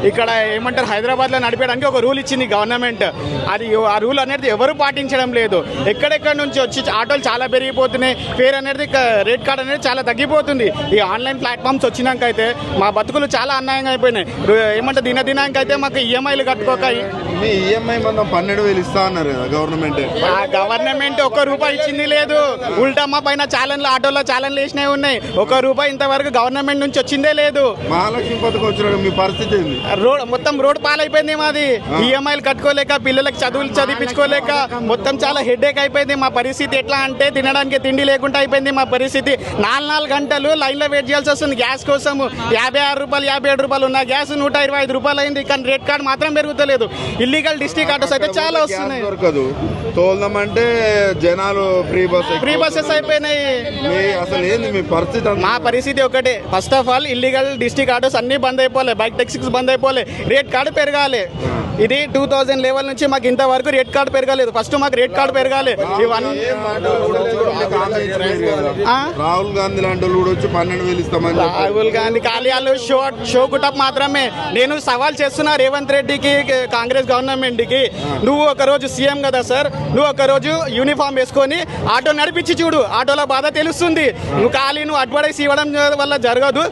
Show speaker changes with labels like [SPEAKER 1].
[SPEAKER 1] ఇక్కడ ఏమంటారు హైదరాబాద్లో నడిపేయడానికి ఒక రూల్ ఇచ్చింది గవర్నమెంట్. అది ఆ రూల్ అనేది ఎవరు పాటించడం లేదు. ఎక్కడెక్కడ నుంచి వచ్చి ఆటోలు చాలా పెరిగిపోతున్నాయి. ఫేర్ అనేది రేట్ కార్డ్ అనేది చాలా తగ్గిపోతుంది. ఈ ఆన్లైన్ ప్లాట్ఫామ్స్ వచ్చినాక అయితే మా బతుకులు చాలా అన్యాయంగా అయిపోయినాయి. ఏమంటే దినానికి అయితే మాకు ఈఎంఐలు కట్టుకోక
[SPEAKER 2] మీ ఈఎంఐ మనం 12,000 ఇస్తా అన్నారు కదా గవర్నమెంట్.
[SPEAKER 1] ఆ గవర్నమెంట్ ₹1 ఇచ్చింది లేదు. ఉల్టా మా పైన ఛాలెంజ్లు ఆటోలో ఛాలెంజ్లు వేసినవి ఉన్నాయి. ₹1 ఇంతవరకు గవర్నమెంట్ నుంచి వచ్చిందే లేదు.
[SPEAKER 2] మహాలక్ష్మి పథకం వచ్చినాక మీ పరిస్థితి ఏంది?
[SPEAKER 1] మొత్తం రోడ్ పాలైపోయింది మాది. ఈఎంఐలు కట్టుకోలేక పిల్లలకి చదువులు చదివించుకోలేక మొత్తం చాలా హెడేక్ అయిపోయింది. మా పరిస్థితి ఎట్లా అంటే తినడానికి తిండి లేకుండా అయిపోయింది మా పరిస్థితి. 4 గంటలు లైన్లో వెయిట్ చేయాల్సి వస్తుంది గ్యాస్ కోసం. ₹56 ₹57 ఉన్న గ్యాస్ ₹125 అయింది. కానీ రేట్ కార్డ్ మాత్రం పెరుగుతలేదు. ఇల్లీగల్ డిస్ట్రిక్ట్ ఆటోస్ అయితే చాలా వస్తున్నాయి.
[SPEAKER 2] దొరకదు తోల్దామంటే జనాలు ఫ్రీ బస్సెస్
[SPEAKER 1] అయిపోయినాయి.
[SPEAKER 2] అసలు ఏంది మీ పరిస్థితి?
[SPEAKER 1] మా పరిస్థితి ఒకటే. First of all illegal district autos అన్ని బంద్ అయిపోలే, బైక్ టాక్సీస్ బంద్ అయిపోలే, రేట్ కార్డు పెరగాలి. ఇది 2000 లెవెల్ నుంచి మాకు ఇంతవరకు రేట్ కార్డు పెరగలేదు. ఫస్ట్ మాకు రేట్ కార్డు పెరగాలి. ఇవన్నీ
[SPEAKER 2] రాహుల్ గాంధీ లాంటి వాళ్ళు కూడా వచ్చి 12,000 ఇస్తామని.
[SPEAKER 1] రాహుల్ గాంధీ ఖాళీలు షో కుటప్ మాత్రమే. నేను సవాల్ చేస్తున్నా రేవంత్ రెడ్డికి, కాంగ్రెస్ గవర్నమెంట్ కి, నువ్వు ఒక రోజు సీఎం కదా సార్, నువ్వు ఒక రోజు యూనిఫామ్ వేసుకొని ఆటో నడిపించి చూడు. ఆటోలో బాధ తెలుస్తుంది. నువ్వు ఖాళీ నువ్వు అడ్వర్టైజ్ ఇవ్వడం వల్ల జరగదు.